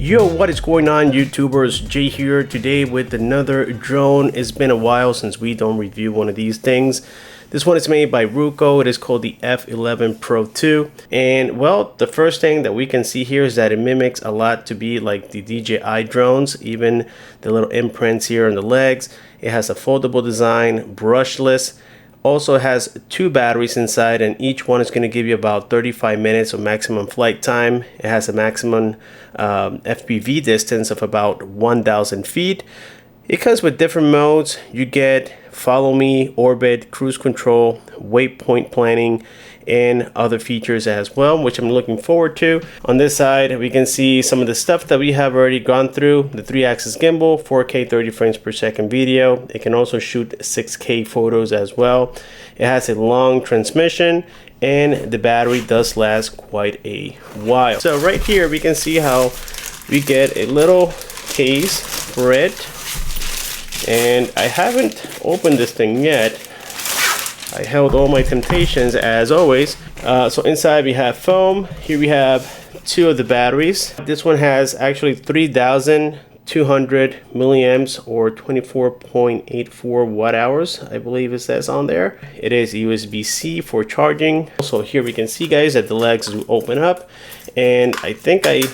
Yo, what is going on, YouTubers? Jay here today with another drone. It's been a while since we don't review one of these things. This one is made by Ruko. It is called the F11PRO 2. And well, the first thing that we can see here is that it mimics a lot to be like the DJI drones, even the little imprints here on the legs. It has a foldable design, brushless. Also has 2 batteries inside, and each one is going to give you about 35 minutes of maximum flight time. It has a maximum FPV distance of about 1,000 feet. It comes with different modes. You get follow me, orbit, cruise control, waypoint planning, and other features as well, which I'm looking forward to. On this side, we can see some of the stuff that we have already gone through. The 3-axis gimbal, 4K 30 frames per second video. It can also shoot 6K photos as well. It has a long transmission, and the battery does last quite a while. So right here, we can see how we get a little case for it. And I haven't opened this thing yet. I held all my temptations as always. So inside we have foam. Here we have 2 of the batteries. This one has actually 3,200 milliamps or 24.84 watt hours, I believe it says on there. It is USB-C for charging. Also here we can see, guys, that the legs will open up, and I think I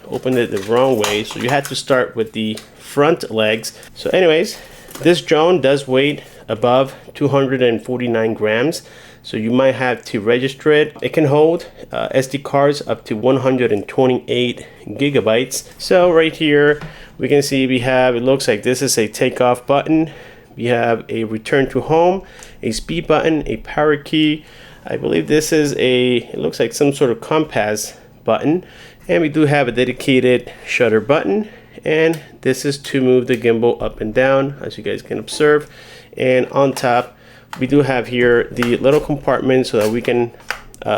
opened it the wrong way, so you have to start with the front legs. So anyways, this drone does weigh above 249 grams, so you might have to register it. It can hold SD cards up to 128 gigabytes. So right here we can see we have, it looks like this is a takeoff button. We have a return to home, a speed button, a power key. I believe this is it looks like some sort of compass button, and we do have a dedicated shutter button, and this is to move the gimbal up and down, as you guys can observe. And on top we do have here the little compartment so that we can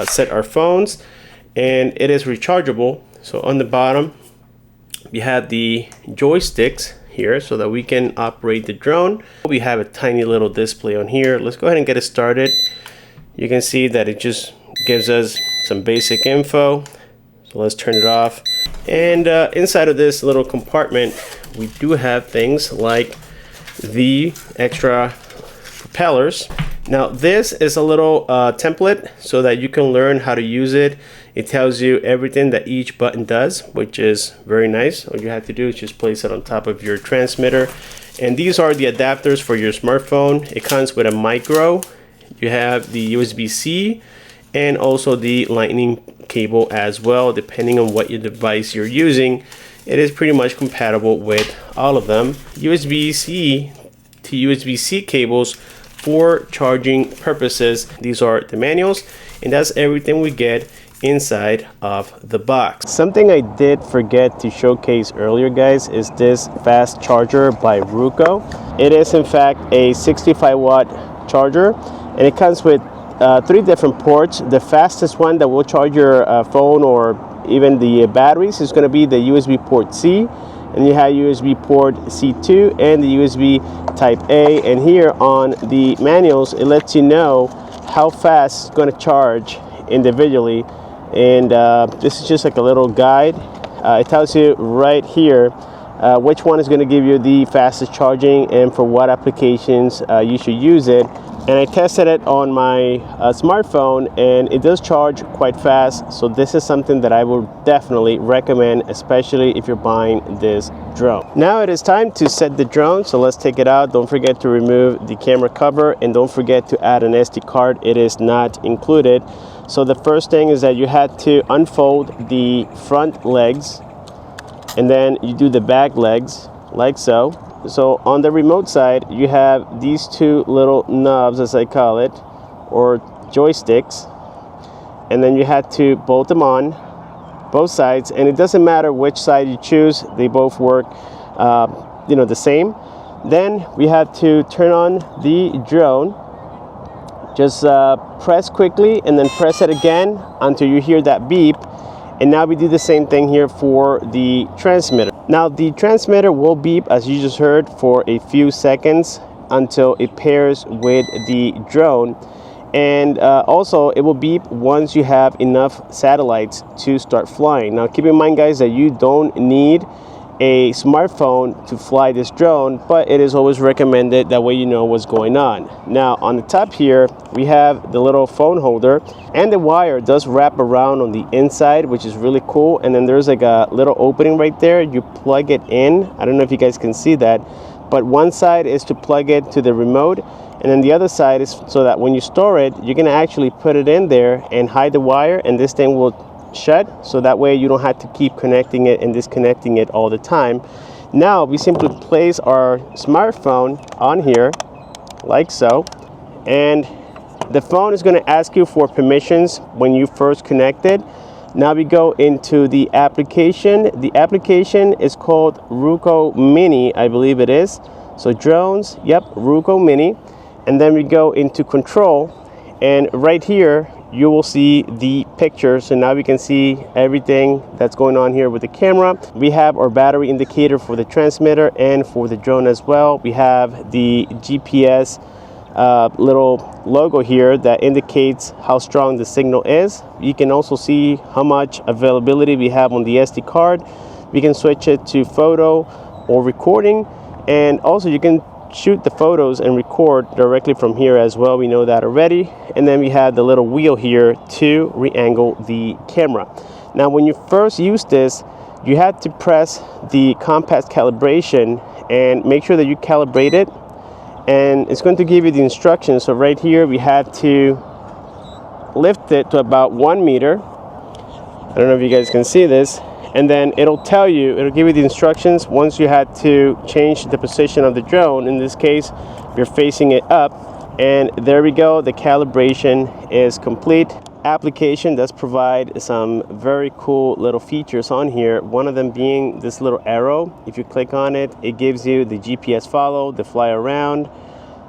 set our phones, and it is rechargeable. So on the bottom we have the joysticks here so that we can operate the drone. We have a tiny little display on here. Let's go ahead and get it started. You can see that it just gives us some basic info. So let's turn it off. And inside of this little compartment we do have things like the extra propellers. Now this is a little template so that you can learn how to use it. It tells you everything that each button does, which is very nice. All you have to do is just place it on top of your transmitter. And these are the adapters for your smartphone. It comes with a micro. You have the USB-C and also the lightning cable as well, depending on what your device you're using. It is pretty much compatible with all of them. USB-C to USB-C cables for charging purposes. These are the manuals, and that's everything we get inside of the box. Something I did forget to showcase earlier, guys, is this fast charger by Ruko. It is in fact a 65 watt charger, and it comes with 3 different ports. The fastest one that will charge your phone or even the batteries is going to be the USB port C, and you have USB port C2 and the USB type A. And here on the manuals it lets you know how fast it's going to charge individually, and this is just like a little guide. It tells you right here which one is going to give you the fastest charging and for what applications you should use it. And I tested it on my smartphone, and it does charge quite fast. So this is something that I will definitely recommend, especially if you're buying this drone. Now it is time to set the drone, so let's take it out. Don't forget to remove the camera cover, and don't forget to add an SD card. It is not included. So the first thing is that you had to unfold the front legs, and then you do the back legs like so. So on the remote side you have these 2 little knobs, as I call it, or joysticks, and then you have to bolt them on both sides, and it doesn't matter which side you choose, they both work the same. Then we have to turn on the drone. Just press quickly and then press it again until you hear that beep. And now we do the same thing here for the transmitter. Now the transmitter will beep, as you just heard, for a few seconds until it pairs with the drone. And also it will beep once you have enough satellites to start flying. Now keep in mind, guys, that you don't need a smartphone to fly this drone, but it is always recommended, that way you know what's going on. Now on the top here we have the little phone holder, and the wire does wrap around on the inside, which is really cool. And then there's like a little opening right there, you plug it in. I don't know if you guys can see that, but one side is to plug it to the remote, and then the other side is so that when you store it, you're gonna actually put it in there and hide the wire, and this thing will shut, so that way you don't have to keep connecting it and disconnecting it all the time. Now we simply place our smartphone on here like so, and the phone is going to ask you for permissions when you first connect it. Now we go into the application. The application is called Ruko Mini, I believe it is. So drones, yep, Ruko Mini. And then we go into control, and right here you will see the picture. So now we can see everything that's going on here with the camera. We have our battery indicator for the transmitter and for the drone as well. We have the GPS little logo here that indicates how strong the signal is. You can also see how much availability we have on the SD card. We can switch it to photo or recording, and also you can shoot the photos and record directly from here as well. We know that already. And then we have the little wheel here to re-angle the camera. Now when you first use this, you have to press the compass calibration and make sure that you calibrate it, and it's going to give you the instructions. So right here we have to lift it to about 1 meter. I don't know if you guys can see this. And then it'll give you the instructions once you had to change the position of the drone. In this case, you're facing it up, and there we go, the calibration is complete. Application does provide some very cool little features on here, one of them being this little arrow. If you click on it, it gives you the GPS follow, the fly around.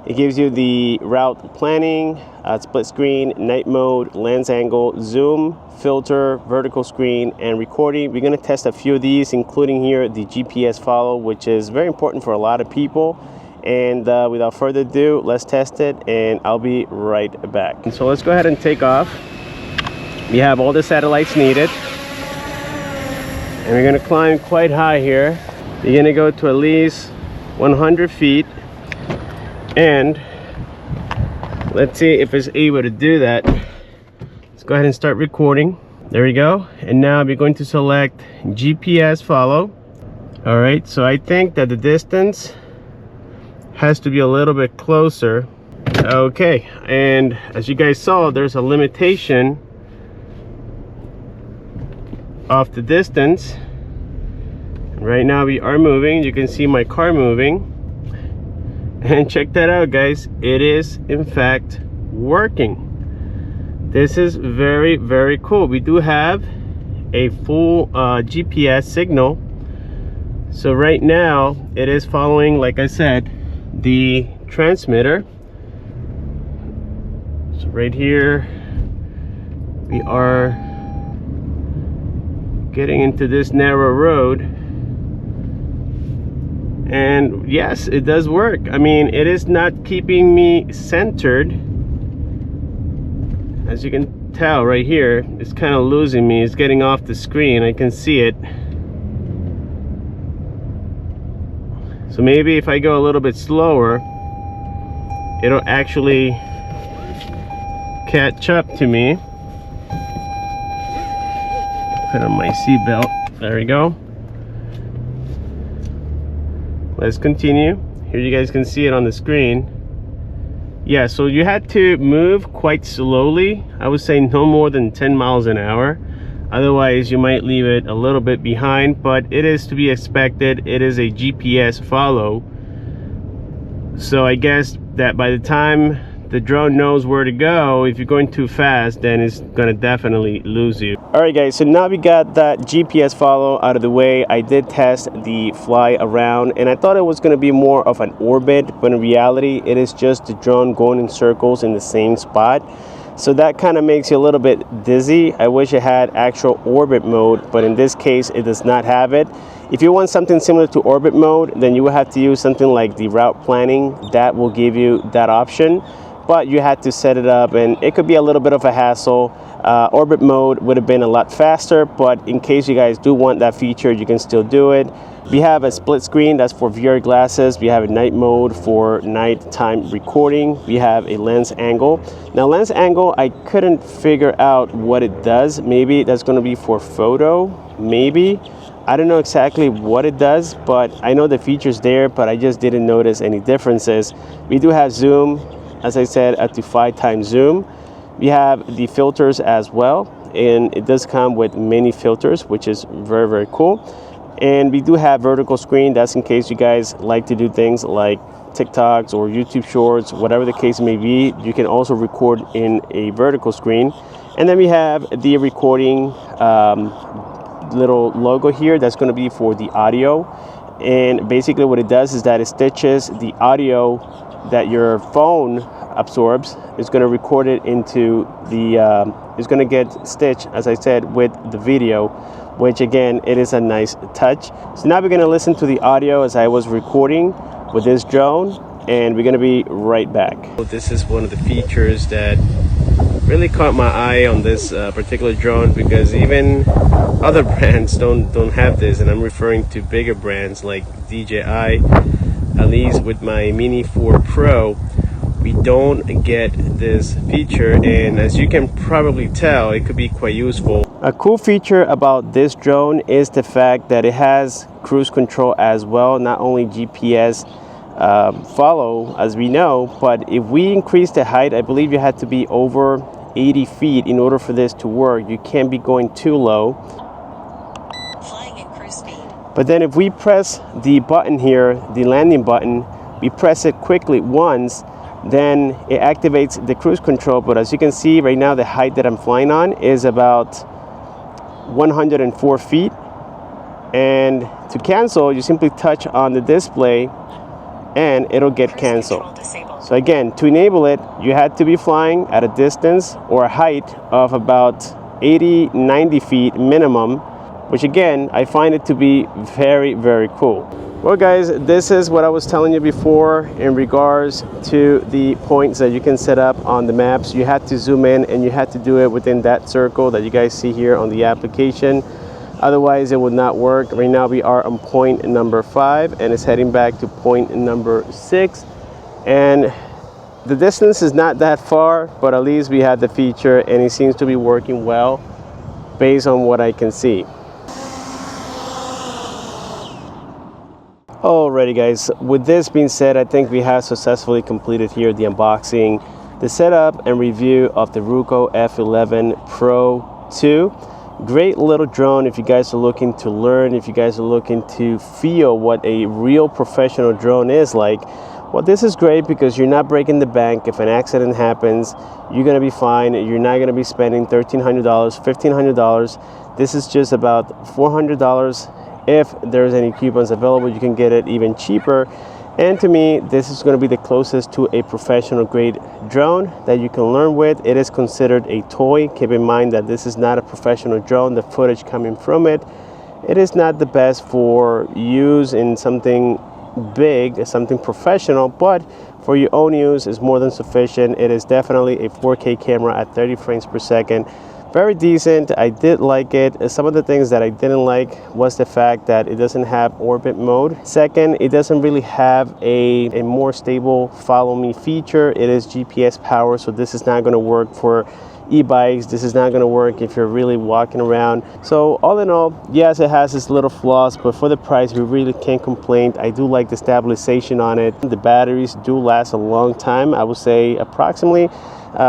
It gives you the route planning, split screen, night mode, lens angle, zoom, filter, vertical screen, and recording. We're going to test a few of these, including here the GPS follow, which is very important for a lot of people. And without further ado, let's test it, and I'll be right back. And so let's go ahead and take off. We have all the satellites needed, and we're going to climb quite high here. You're going to go to at least 100 feet. And let's see if it's able to do that. Let's go ahead and start recording. There we go. And now we're going to select GPS follow. All right, so I think that the distance has to be a little bit closer. Okay, and as you guys saw, there's a limitation of the distance. Right now we are moving. You can see my car moving. And check that out, guys, it is in fact working. This is very, very cool. We do have a full GPS signal. So right now it is following, like I said, the transmitter. So right here we are getting into this narrow road. And yes, it does work. I mean, it is not keeping me centered. As you can tell right here, it's kind of losing me. It's getting off the screen. I can see it. So maybe if I go a little bit slower, it'll actually catch up to me. Put on my seatbelt. There we go. Let's continue. Here you guys can see it on the screen. Yeah, so you had to move quite slowly. I would say no more than 10 miles an hour. Otherwise, you might leave it a little bit behind, but it is to be expected. It is a GPS follow. So I guess that by the time the drone knows where to go, if you're going too fast, then it's gonna definitely lose you. All right, guys, so now we got that GPS follow out of the way. I did test the fly around, and I thought it was gonna be more of an orbit, but in reality, it is just the drone going in circles in the same spot. So that kind of makes you a little bit dizzy. I wish it had actual orbit mode, but in this case, it does not have it. If you want something similar to orbit mode, then you will have to use something like the route planning. That will give you that option. but you had to set it up, and it could be a little bit of a hassle. Orbit mode would have been a lot faster, but in case you guys do want that feature, you can still do it. We have a split screen, that's for VR glasses. We have a night mode for nighttime recording. We have a lens angle. Now lens angle, I couldn't figure out what it does. Maybe that's going to be for photo, maybe. I don't know exactly what it does, but I know the feature's there, but I just didn't notice any differences. We do have zoom, as I said, up to 5 times zoom. We have the filters as well, and it does come with many filters, which is very, very cool. And we do have vertical screen. That's in case you guys like to do things like TikToks or YouTube Shorts, whatever the case may be. You can also record in a vertical screen. And then we have the recording little logo here. That's going to be for the audio. And basically what it does is that it stitches the audio that your phone absorbs. Is going to record it into the it's going to get stitched, as I said, with the video, which again, it is a nice touch. So now we're going to listen to the audio as I was recording with this drone, and we're going to be right back. This is one of the features that really caught my eye on this particular drone, because even other brands don't have this, and I'm referring to bigger brands like DJI. At least with my Mini 4 Pro, we don't get this feature, and as you can probably tell, it could be quite useful. A cool feature about this drone is the fact that it has cruise control as well, not only GPS follow, as we know, but if we increase the height, I believe you had to be over 80 feet in order for this to work. You can't be going too low. Flying at cruise speed. But then if we press the button here, the landing button, we press it quickly once, then it activates the cruise control. But as you can see right now, the height that I'm flying on is about 104 feet. And to cancel, you simply touch on the display and it'll get canceled. So again, to enable it, you had to be flying at a distance or a height of about 80-90 feet minimum, which again, I find it to be very, very cool. Well guys, this is what I was telling you before in regards to the points that you can set up on the maps. You had to zoom in and you had to do it within that circle that you guys see here on the application. Otherwise, it would not work. Right now we are on point number 5 and it's heading back to point number 6. And the distance is not that far, but at least we had the feature and it seems to be working well based on what I can see. Alrighty guys, with this being said, I think we have successfully completed here the unboxing, the setup and review of the Ruko F11PRO 2. Great little drone if you guys are looking to learn, if you guys are looking to feel what a real professional drone is like. Well, this is great because you're not breaking the bank. If an accident happens, you're going to be fine. You're not going to be spending $1,300, $1,500. This is just about $400. If there's any coupons available, you can get it even cheaper. And to me, this is going to be the closest to a professional grade drone that you can learn with. It is considered a toy. Keep in mind that this is not a professional drone. The footage coming from it, it is not the best for use in something big, something professional, but for your own use is more than sufficient. It is definitely a 4K camera at 30 frames per second. Very decent. I did like it. Some of the things that I didn't like was the fact that it doesn't have orbit mode. Second, it doesn't really have a more stable follow me feature. It is GPS power, so this is not going to work for e-bikes. This is not going to work if you're really walking around. So all in all, yes, it has its little flaws, but for the price, we really can't complain. I do like the stabilization on it. The batteries do last a long time. I would say approximately,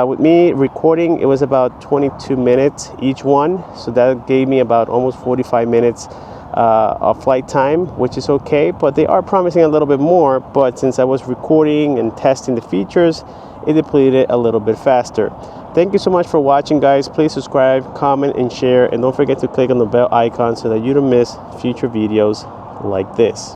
with me recording, it was about 22 minutes each one. So that gave me about almost 45 minutes of flight time, which is okay, but they are promising a little bit more. But since I was recording and testing the features, it depleted a little bit faster. Thank you so much for watching, guys. Please subscribe, comment, and share, and don't forget to click on the bell icon so that you don't miss future videos like this.